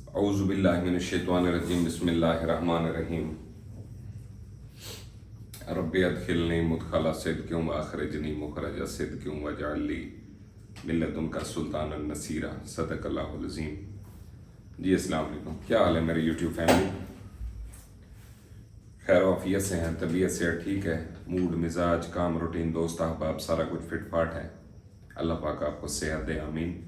औज़ुबिल्लाहि मिनश्शैतानिर्रजीम बिस्मिल्लाहिर्रहमानिर्रहीम रब्बि अदखिलनी मुदखला सिद्क़िन व अख़रिजनी मुख़रज सिद्क़िन वजअलनी मिन लदुनका सुल्तानन नसीरा सदक़ल्लाहुल अज़ीम। जी अस्सलाम वालेकुम, क्या हाल है मेरी यूट्यूब फैमिली? खैर वाफियत से हैं, तबीयत से ठीक है, मूड मिजाज काम रूटीन दोस्त अहबाब सारा कुछ फिट फाट है। अल्लाह पाक आपको सेहत दे, आमीन।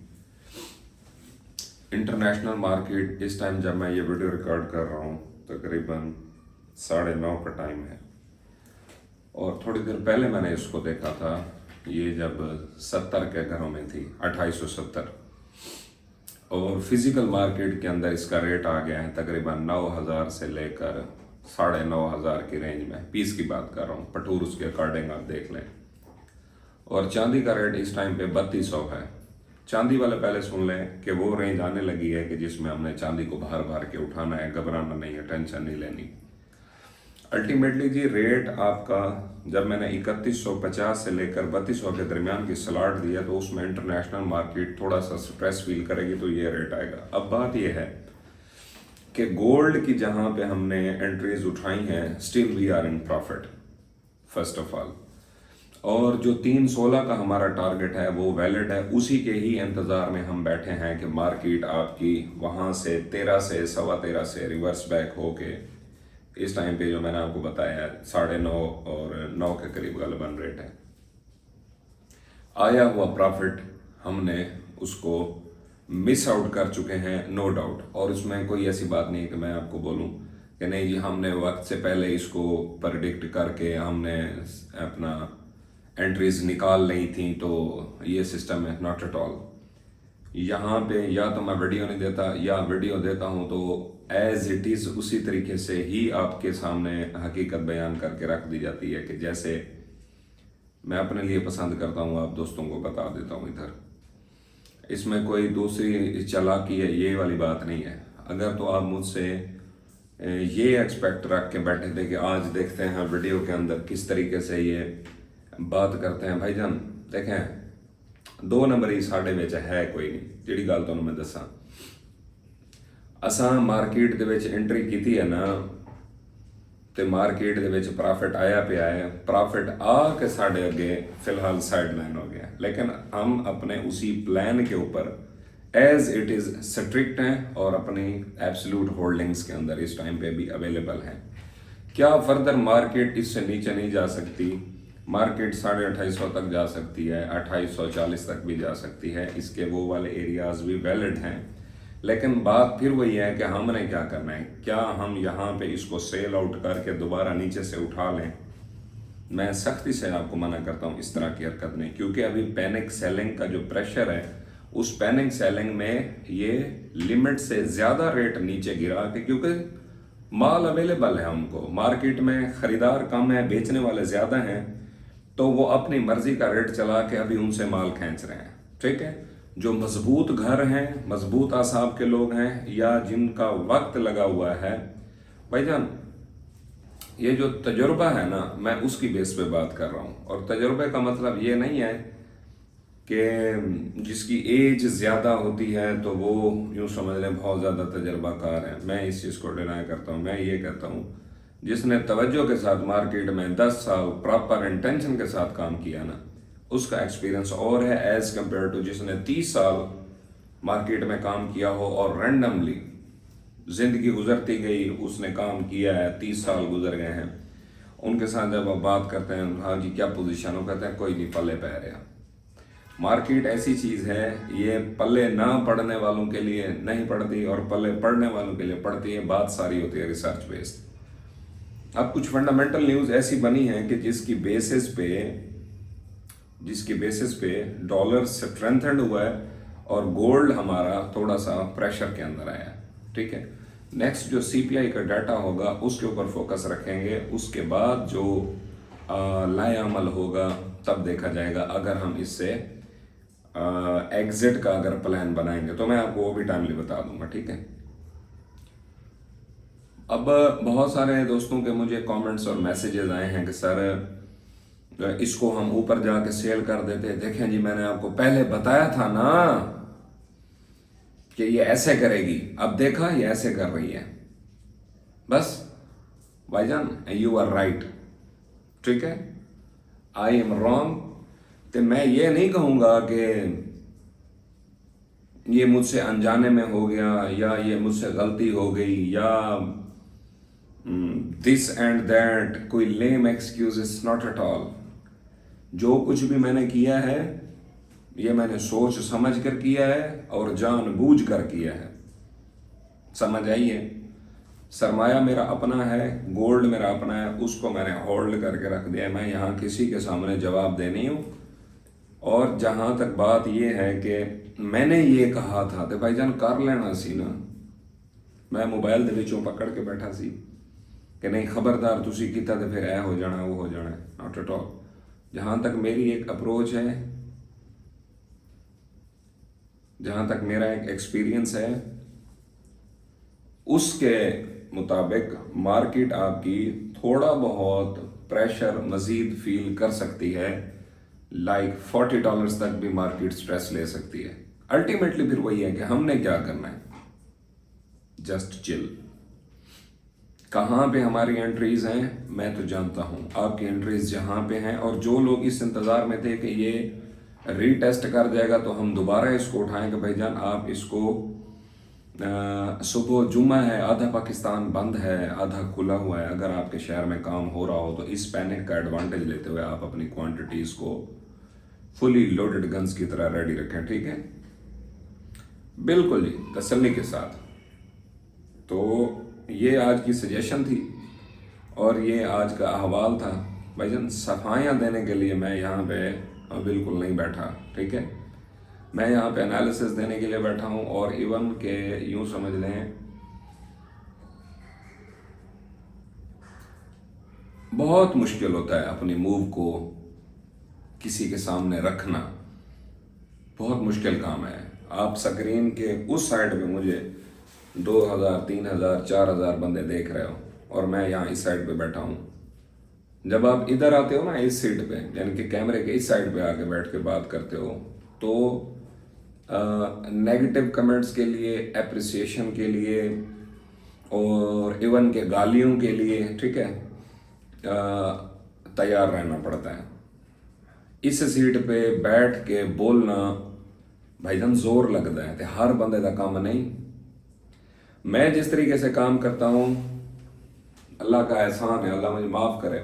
इंटरनेशनल मार्केट इस टाइम जब मैं ये वीडियो रिकॉर्ड कर रहा हूँ तकरीबन 9:30 का टाइम है, और थोड़ी देर पहले मैंने इसको देखा था, ये जब 70 के घरों में थी, 2870, और फिजिकल मार्केट के अंदर इसका रेट आ गया है तकरीबन 9000 से लेकर 9500 की रेंज में। पीस की बात कर रहा हूँ, पठूर उसके अकॉर्डिंग आप देख लें। और चांदी का रेट इस टाइम पे 3200 है। चांदी वाले पहले सुन लें कि वो रेंज आने लगी है कि जिसमें हमने चांदी को भार भार के उठाना है, घबराना नहीं है, टेंशन नहीं लेनी। अल्टीमेटली जी रेट आपका, जब मैंने 3150 से लेकर 3200 के दरमियान की स्लॉट दिया तो उसमें इंटरनेशनल मार्केट थोड़ा सा स्ट्रेस फील करेगी, तो ये रेट आएगा। अब बात ये है कि गोल्ड की जहां पे हमने एंट्रीज उठाई हैं, still we are in profit first of all, और जो 316 का हमारा टारगेट है वो वैलिड है। उसी के ही इंतज़ार में हम बैठे हैं कि मार्केट आपकी वहाँ से 13 से 13.25 से रिवर्स बैक होके इस टाइम पे जो मैंने आपको बताया 9:30 और 9 के करीब गलबन रेट है। आया हुआ प्रॉफिट हमने उसको मिस आउट कर चुके हैं, नो डाउट। और उसमें कोई ऐसी बात नहीं है कि मैं आपको बोलूं कि नहीं जी हमने वक्त से पहले इसको प्रेडिक्ट करके हमने अपना एंट्रीज निकाल ली थी, तो ये सिस्टम है, नॉट एट ऑल। यहाँ पे या तो मैं वीडियो नहीं देता, या वीडियो देता हूँ तो एज इट इज़ उसी तरीके से ही आपके सामने हकीकत बयान करके रख दी जाती है कि जैसे मैं अपने लिए पसंद करता हूँ, आप दोस्तों को बता देता हूँ इधर। इसमें कोई दूसरी चालाकी है ये वाली बात नहीं है। अगर तो आप मुझसे ये एक्सपेक्ट रख के बैठे थे कि आज देखते हैं वीडियो के अंदर किस तरीके से ये बात करते हैं, भाईजान देखें 2 नंबर ही साढ़े विच है कोई नहीं। जिहड़ी गल तुहानूं मैं दसां, असां मार्केट दे विच एंट्री कीती है ना, ते मार्केट दे विच प्रॉफिट आया पिया है। प्रॉफिट आके साढ़े अगे फिलहाल साइड लाइन हो गया, लेकिन हम अपने उसी प्लान के ऊपर एज इट इज़ स्ट्रिक्ट हैं और अपनी एब्सोल्यूट होल्डिंग्स के अंदर इस टाइम पे भी अवेलेबल हैं। क्या फर्दर मार्केट इससे नीचे नहीं जा सकती? मार्केट 2850 तक जा सकती है, 2840 तक भी जा सकती है, इसके वो वाले एरियाज भी वैलिड हैं। लेकिन बात फिर वही है कि हमने क्या करना है। क्या हम यहाँ पे इसको सेल आउट करके दोबारा नीचे से उठा लें? मैं सख्ती से आपको मना करता हूँ इस तरह की हरकत नहीं, क्योंकि अभी पैनिक सेलिंग का जो प्रेशर है, उस पैनिक सेलिंग में ये लिमिट से ज़्यादा रेट नीचे गिरा के, क्योंकि माल अवेलेबल है, उनको मार्केट में ख़रीदार कम है, बेचने वाले ज़्यादा हैं, तो वो अपनी मर्जी का रेट चला के अभी उनसे माल खींच रहे हैं। ठीक है, जो मजबूत घर हैं, मजबूत आसाब के लोग हैं, या जिनका वक्त लगा हुआ है, भाईजान ये जो तजुर्बा है ना, मैं उसकी बेस पे बात कर रहा हूँ। और तजुर्बे का मतलब ये नहीं है कि जिसकी एज ज़्यादा होती है तो वो यूँ समझ लें बहुत ज़्यादा तजर्बाकार है। मैं इस चीज़ को डिनाई करता हूँ। मैं ये कहता हूँ जिसने तवज्जो के साथ मार्केट में 10 साल प्रॉपर इंटेंशन के साथ काम किया ना, उसका एक्सपीरियंस और है एज कम्पेयर टू जिसने 30 साल मार्केट में काम किया हो और रैंडमली ज़िंदगी गुजरती गई, उसने काम किया है, 30 साल गुजर गए हैं। उनके साथ जब आप बात करते हैं, हाँ जी क्या पोजीशन हो, कहते हैं कोई नहीं, पल्ले पै रहा। मार्केट ऐसी चीज़ है, ये पल्ले ना पढ़ने वालों के लिए नहीं पढ़ती और पल्ले पढ़ने वालों के लिए पढ़ती है। बात सारी होती है रिसर्च बेस्ड। अब कुछ फंडामेंटल न्यूज़ ऐसी बनी है कि जिसकी बेसिस पे डॉलर स्ट्रेंथेंड हुआ है और गोल्ड हमारा थोड़ा सा प्रेशर के अंदर आया है। ठीक है, नेक्स्ट जो सीपीआई का डाटा होगा उसके ऊपर फोकस रखेंगे, उसके बाद जो लाएअमल होगा तब देखा जाएगा। अगर हम इससे एग्जिट का अगर प्लान बनाएंगे तो मैं आपको वो भी टाइमली बता दूंगा। ठीक है, अब बहुत सारे दोस्तों के मुझे कमेंट्स और मैसेजेस आए हैं कि सर इसको हम ऊपर जाके सेल कर देते। देखें जी मैंने आपको पहले बताया था ना کہ یہ ایسے کرے گی، اب دیکھا یہ ایسے کر رہی ہے، بس بھائی جان یو آر رائٹ، ٹھیک ہے، آئی ایم رانگ. تو میں یہ نہیں کہوں گا کہ یہ مجھ سے انجانے میں ہو گیا یا یہ مجھ سے غلطی ہو گئی یا دس اینڈ دیٹ، کوئی لیم ایکسکیوز ناٹ ایٹ آل. جو کچھ بھی میں نے کیا ہے یہ میں نے سوچ سمجھ کر کیا ہے اور جان بوجھ کر کیا ہے. سمجھ آئیے، سرمایہ میرا اپنا ہے، گولڈ میرا اپنا ہے، اس کو میں نے ہولڈ کر کے رکھ دیا. میں یہاں کسی کے سامنے جواب دینی ہوں. اور جہاں تک بات یہ ہے کہ میں نے یہ کہا تھا تو بھائی جان کر لینا سی نا. میں موبائل دے وچوں پکڑ کے بیٹھا سی کہ نہیں خبردار تسی کیتا تو پھر اے ہو جانا وہ ہو جانا، ناٹ ایٹ آل. جہاں تک میری ایک اپروچ ہے، جہاں تک میرا ایک ایکسپیرینس ہے، اس کے مطابق مارکیٹ آپ کی تھوڑا بہت پریشر مزید فیل کر سکتی ہے. لائک $40 تک بھی مارکیٹ سٹریس لے سکتی ہے. الٹیمیٹلی پھر وہی ہے کہ ہم نے کیا کرنا ہے، جسٹ چل. کہاں پہ ہماری انٹریز ہیں میں تو جانتا ہوں، آپ کی انٹریز جہاں پہ ہیں. اور جو لوگ اس انتظار میں تھے کہ یہ ری ٹیسٹ کر جائے گا تو ہم دوبارہ اس کو اٹھائیں کہ بھائی جان آپ اس کو، صبح جمعہ ہے، آدھا پاکستان بند ہے آدھا کھلا ہوا ہے، اگر آپ کے شہر میں کام ہو رہا ہو تو اس پینک کا ایڈوانٹیج لیتے ہوئے آپ اپنی کوانٹیٹیز کو فلی لوڈڈ گنز کی طرح ریڈی رکھیں. ٹھیک ہے، بالکل جی، تسلی کے ساتھ. تو یہ آج کی سجیشن تھی اور یہ آج کا احوال تھا. بھائی جان صفائیاں دینے کے لیے میں یہاں پہ بالکل نہیں بیٹھا، ٹھیک ہے، میں یہاں پہ انالیسس دینے کے لیے بیٹھا ہوں. اور ایون کہ یوں سمجھ لیں بہت مشکل ہوتا ہے اپنی موو کو کسی کے سامنے رکھنا، بہت مشکل کام ہے. آپ سکرین کے اس سائڈ پہ مجھے 2000 3000 4000 بندے دیکھ رہے ہو اور میں یہاں اس سائڈ پہ بیٹھا ہوں. جب آپ ادھر آتے ہو نا اس سیٹ پہ، یعنی کہ کیمرے کے اس سائڈ پہ آ کے بیٹھ کے بات کرتے ہو، تو نیگیٹو کمنٹس کے لیے، اپریسیشن کے لیے اور ایون کہ گالیوں کے لیے، ٹھیک ہے، تیار رہنا پڑتا ہے. اس سیٹ پہ بیٹھ کے بولنا بھائی جان زور لگتا ہے، تو ہر بندے کا کام نہیں. میں جس طریقے سے کام کرتا ہوں، اللہ کا احسان ہے، اللہ مجھے معاف کرے.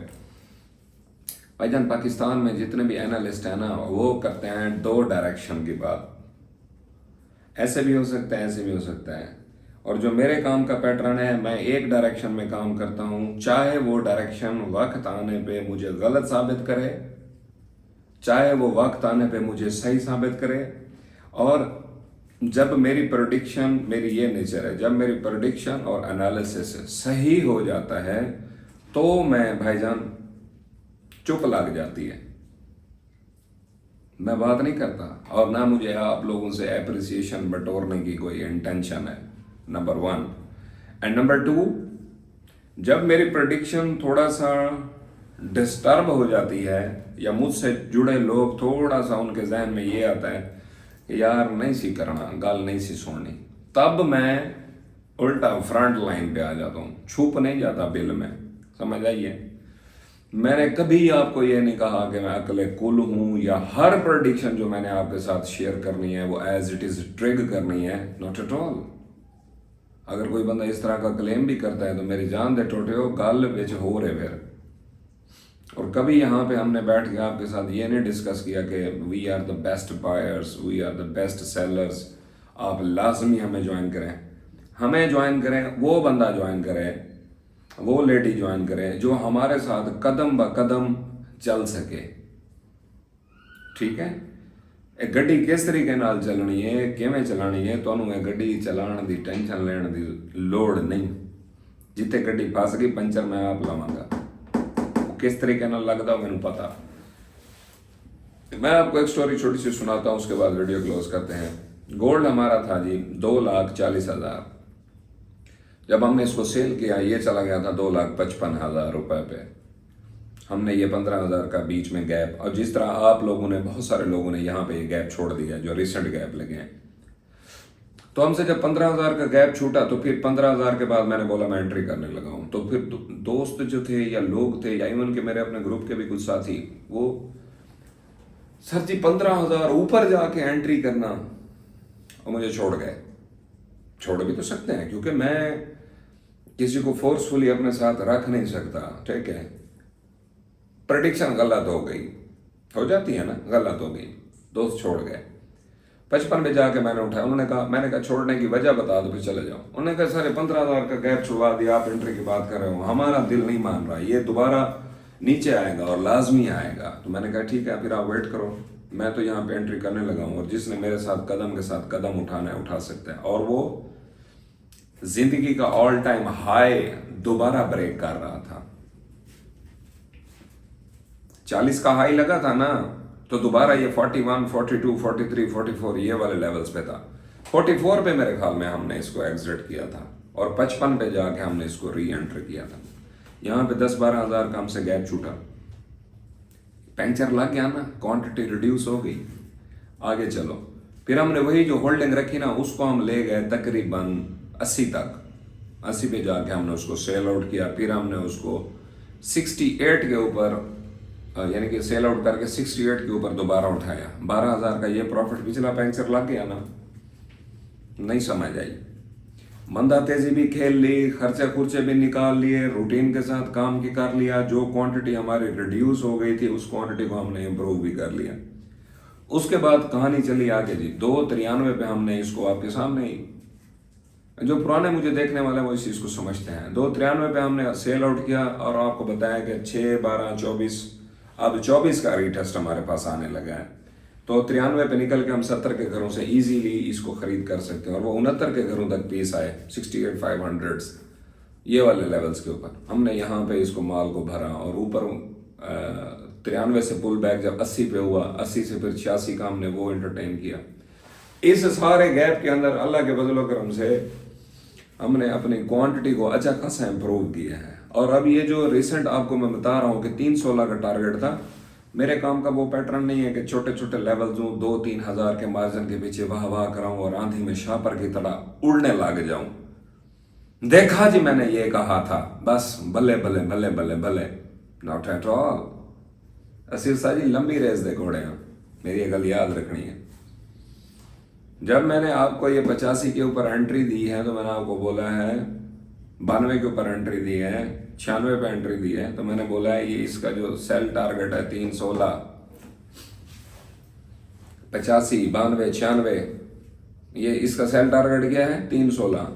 بھائی جان پاکستان میں جتنے بھی اینالسٹ ہیں نا وہ کرتے ہیں 2 ڈائریکشن کی بات. ایسے بھی ہو سکتا ہے، ایسے بھی ہو سکتا ہے. اور جو میرے کام کا پیٹرن ہے، میں ایک ڈائریکشن میں کام کرتا ہوں، چاہے وہ ڈائریکشن وقت آنے پہ مجھے غلط ثابت کرے، چاہے وہ وقت آنے پہ مجھے صحیح ثابت کرے. اور جب میری پریڈکشن، میری یہ نیچر ہے، جب میری پریڈکشن اور انالیسس صحیح ہو جاتا ہے تو میں بھائی جان چپ لگ جاتی ہے، میں بات نہیں کرتا. اور نہ مجھے آپ لوگوں سے اپریسیشن بٹورنے کی کوئی انٹینشن ہے، نمبر 1. اینڈ نمبر 2، جب میری پریڈکشن تھوڑا سا ڈسٹرب ہو جاتی ہے یا مجھ سے جڑے لوگ تھوڑا سا ان کے ذہن میں یہ آتا ہے کہ یار نہیں سی کرنا، گل نہیں سی سننی، تب میں الٹا فرنٹ لائن پہ آ جاتا ہوں، چھپ نہیں جاتا بل میں. سمجھ آئیے، میں نے کبھی آپ کو یہ نہیں کہا کہ میں عقل کل ہوں یا ہر پریڈکشن جو میں نے آپ کے ساتھ شیئر کرنی ہے وہ ایز اٹ از ٹریگ کرنی ہے، ناٹ ایٹ آل. اگر کوئی بندہ اس طرح کا کلیم بھی کرتا ہے تو میری جان دے ٹوٹے ہو، گل وچ ہو رہے پھر. اور کبھی یہاں پہ ہم نے بیٹھ کے آپ کے ساتھ یہ نہیں ڈسکس کیا کہ we are the best buyers, we are the best sellers, آپ لازمی ہمیں جوائن کریں. ہمیں جوائن کریں، وہ بندہ جوائن کرے، وہ لیڈی جوائن کرے جو ہمارے ساتھ قدم با قدم چل سکے. ٹھیک ہے، ایک گڈی کس طریقے نال چلنی ہے، کیویں چلانی ہے، تانوں یہ گڈی چلان دی ٹینشن لین دی لوڑ نہیں. جتے گڈی پھس گئی پنچر میں آپ لاواں گا، کس طریقے نال لگتا مینوں پتا. میں آپ کو ایک سٹوری چھوٹی سی سناتا ہوں، اس کے بعد ویڈیو کلوز کرتے ہیں. گولڈ ہمارا تھا جی 2,40,000. جب ہم نے اس کو سیل کیا یہ چلا گیا تھا 2,55,000 روپے پہ. ہم نے یہ 15,000 کا بیچ میں گیپ، اور جس طرح آپ لوگوں نے، بہت سارے لوگوں نے یہاں پہ یہ گیپ چھوڑ دیا جو ریسنٹ گیپ لگے ہیں. तो हमसे जब 15,000 का गैप छूटा तो फिर 15,000 के बाद मैंने बोला मैं एंट्री करने लगा हूँ। तो फिर दोस्त जो थे या लोग थे या इवन के मेरे अपने ग्रुप के भी कुछ साथी, वो सर जी 15,000 ऊपर जाके एंट्री करना, और मुझे छोड़ गए। छोड़ भी तो सकते हैं क्योंकि मैं किसी को फोर्सफुली अपने साथ रख नहीं सकता, ठीक है। प्रेडिक्शन गलत हो गई, हो जाती है ना, गलत हो गई, दोस्त छोड़ गए। 55 में जाके मैंने उठाया, मैंने कहा छोड़ने की वजह बता दो फिर चले जाओ। उन्होंने कहा सर 15,000 का गैप छुड़वा दिया, आप एंट्री की बात कर रहे हो, हमारा दिल नहीं मान रहा, ये दोबारा नीचे आएगा और लाजमी आएगा। तो मैंने कहा ठीक है फिर आप वेट करो, मैं तो यहाँ पे एंट्री करने लगा हूँ, और जिसने मेरे साथ कदम के साथ कदम उठाना है उठा सकता है। और वो जिंदगी का ऑल टाइम हाई दोबारा ब्रेक कर रहा था। 40 का हाई लगा था ना, तो दोबारा ये 41, 42, 43, 44 ये वाले लेवल्स पे था। 44 पे मेरे ख्याल में हमने इसको एग्जिट किया था, और 55 पे जाके हमने इसको री एंटर किया था। यहाँ पे 10-12 हज़ार का हमसे गैप छूटा, पंचर लग गया ना, क्वांटिटी रिड्यूस हो गई, आगे चलो। फिर हमने वही जो होल्डिंग रखी ना, उसको हम ले गए तकरीबन 80 तक। 80 पे जाके हमने उसको सेल आउट किया। फिर हमने उसको 68 के ऊपर, यानी कि सेल आउट करके 68 के ऊपर दोबारा उठाया। 12,000 का ये प्रॉफिट, पिछला पंचर लग गया ना, नहीं समझ आई। मंदा तेजी भी खेल ली, खर्चे खुर्चे भी निकाल लिए, रूटीन के साथ काम की कर लिया। जो क्वांटिटी हमारी रिड्यूस हो गई थी उस क्वांटिटी को हमने इम्प्रूव भी कर लिया। उसके बाद कहानी चली आगे जी। 293 पे हमने इसको आपके सामने ही, जो पुराने मुझे देखने वाले वो इस चीज़ को समझते हैं, 293 पे हमने सेल आउट किया, और आपको बताया कि 6, 12, 24, अब 24 का रीटेस्ट हमारे पास आने लगा है। तो 93 पे निकल के हम 70 के घरों से इजीली इसको खरीद कर सकते हैं, और वो 69 के घरों तक पीस आए, 68,500 ये वाले लेवल्स के ऊपर। हमने यहाँ पे इसको माल को भरा, और ऊपर 93 से पुल बैक जब 80 पे हुआ, 80 से फिर 86 का हमने वो एंटरटेन किया। इस सारे गैप के अंदर अल्लाह के फजल करम से हमने अपनी क्वांटिटी को अच्छा खासा इम्प्रूव किया है। और अब ये जो रिसेंट आपको मैं बता रहा हूँ कि 316 का टारगेट था, मेरे काम का वो पैटर्न नहीं है कि छोटे छोटे लेवल दूँ, 2-3 हज़ार के मार्जिन के पीछे वाह वाह कराऊँ और आंधी में शापर की तरह उड़ने लग जाऊं। देखा जी मैंने ये कहा था, बस भले भले भले भले भले, नॉट एट ऑल। असीर सा जी लंबी रेस दे घोड़े हैं, मेरी ये गल याद रखनी है। जब मैंने आपको ये 85 के ऊपर एंट्री दी है, तो मैंने आपको बोला है 92 के ऊपर एंट्री दी है, 96 पे एंट्री दी है, तो मैंने बोला है ये इसका जो सेल टारगेट है 316, 85, 92, 96, ये इसका सेल टारगेट क्या है 316।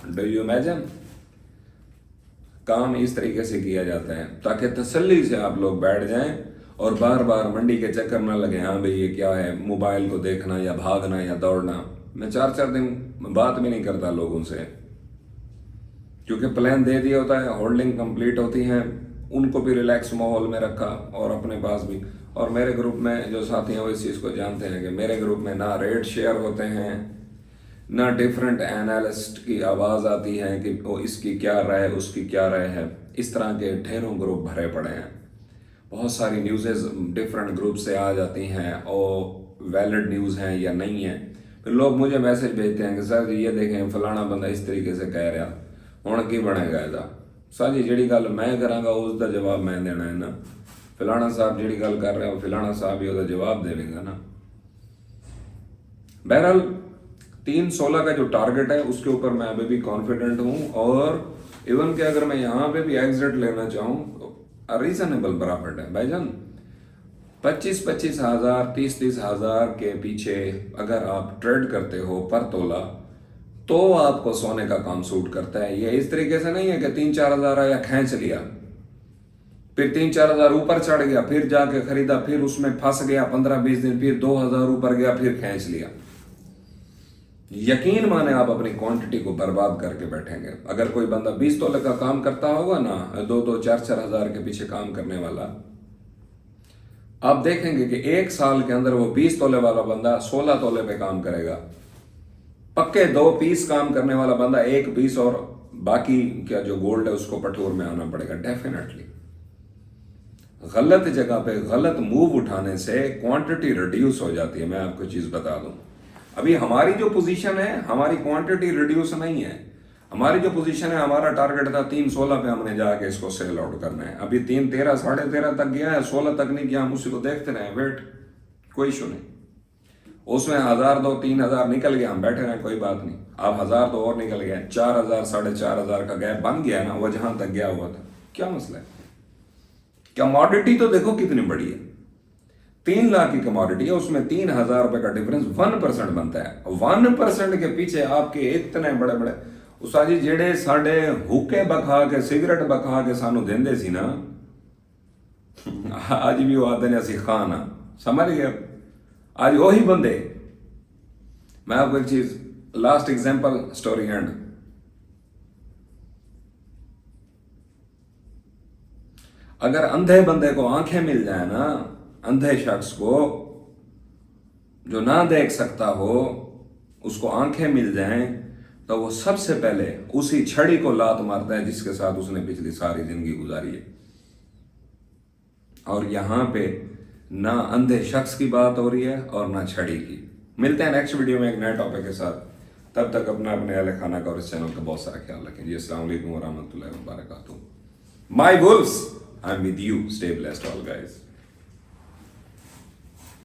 Do you imagine? काम इस तरीके से किया जाता है ताकि तसल्ली से आप लोग बैठ जाएं और बार बार मंडी के चक्कर ना लगे, हाँ भाई ये क्या है, मोबाइल को देखना या भागना या दौड़ना। मैं 4-4 दिन बात भी नहीं करता लोगों से, क्योंकि प्लान दे दिया होता है, होल्डिंग कंप्लीट होती हैं, उनको भी रिलैक्स माहौल में रखा और अपने पास भी। और मेरे ग्रुप में जो साथी हैं वो इस चीज़ को जानते हैं कि मेरे ग्रुप में ना रेट शेयर होते हैं, ना डिफरेंट एनालिस्ट की आवाज़ आती है कि वो इसकी क्या राय है, उसकी क्या राय है। इस तरह के ढेरों ग्रुप भरे पड़े हैं, बहुत सारी न्यूज़ेस डिफरेंट ग्रुप से आ जाती हैं और वैलिड न्यूज़ हैं या नहीं है। फिर लोग मुझे मैसेज भेजते हैं कि सर जी ये देखें फलाना बंदा इस तरीके से कह रहा, हुण की बनेगा ਇਹਦਾ। सर जी जिहड़ी गल मैं करांगा उसका जवाब मैं देना है ना, फलाना साहब जिहड़ी गल कर रहे हो फलाना साहब ही उसका जवाब देगा ना। बहरहाल 316 का जो टारगेट है उसके ऊपर मैं अभी भी कॉन्फिडेंट हूँ, और इवन कि अगर मैं यहाँ पे भी एग्जिट लेना चाहूँ रीजनेबल प्रॉफिट है भाईजान। 25-25 हज़ार 30-30 हज़ार के पीछे अगर आप ट्रेड करते हो पर तोला, तो आपको सोने का काम सूट करता है। ये इस तरीके से नहीं है कि 3-4 हज़ार आया खींच लिया, फिर 3-4 हज़ार ऊपर चढ़ गया, फिर जाके खरीदा, फिर उसमें फंस गया 15-20 दिन, फिर 2 हज़ार ऊपर गया, फिर खींच लिया। यकीन माने आप अपनी क्वांटिटी को बर्बाद करके बैठेंगे। अगर कोई बंदा 20 तोले का काम करता होगा ना, 2-2, 4-4 हज़ार के पीछे काम करने वाला, आप देखेंगे कि 1 साल के अंदर वो 20 तोले वाला बंदा 16 तोले पे काम करेगा। पक्के 2 पीस काम करने वाला बंदा 1 पीस, और बाकी क्या जो गोल्ड है उसको पठोर में आना पड़ेगा डेफिनेटली। गलत जगह पे गलत मूव उठाने से क्वांटिटी रिड्यूस हो जाती है। मैं आपको चीज बता दूं, अभी हमारी जो पोजीशन है, हमारी क्वांटिटी रिड्यूस नहीं है, हमारी जो पोजीशन है, हमारा टारगेट था 316 पे हमने जाके इसको सेल आउट करना है। अभी 313 13.5 तक गया है, 16 तक नहीं गया, हम उसी को देखते रहे, वेट, कोई इशू नहीं। उसमें 1000 दो 3000 निकल गया, हम बैठे रहे, कोई बात नहीं। अब 1000 तो और निकल गया, 4000 4500 का गैप बन गया ना, वो जहां तक गया हुआ था, क्या मसला है? कमोडिटी तो देखो कितनी बड़ी है, 3 लाख की कमोडिटी है, उसमें 3000 रुपए का डिफरेंस 1% बनता है। 1% के पीछे आपके इतने बड़े बड़े उस्ताद जी जेड़े साडे हुक्के बखा के सिगरेट बखा के सानू देंदे सी ना, आज भी वो आते ने असी खान हाँ, समझ गए? आज वही बंदे। मैं आपको एक चीज, लास्ट एग्जांपल, स्टोरी एंड। अगर अंधे बंदे को आंखें मिल जाए ना, अंधे शख्स को जो ना देख सकता हो उसको आंखें मिल जाएं, तो वो सबसे पहले उसी छड़ी को लात मारता है जिसके साथ उसने पिछली सारी जिंदगी गुजारी है। और यहां पे ना अंधे शख्स की बात हो रही है और ना छड़ी की। मिलते हैं नेक्स्ट वीडियो में एक नए टॉपिक के साथ, तब तक अपना अपने अहले खाना का और इस चैनल का बहुत सारा ख्याल रखें जी। अस्सलाम वालेकुम व रहमतुल्लाहि व बरकातहू। My wolves, I am with you, stay blessed all guys.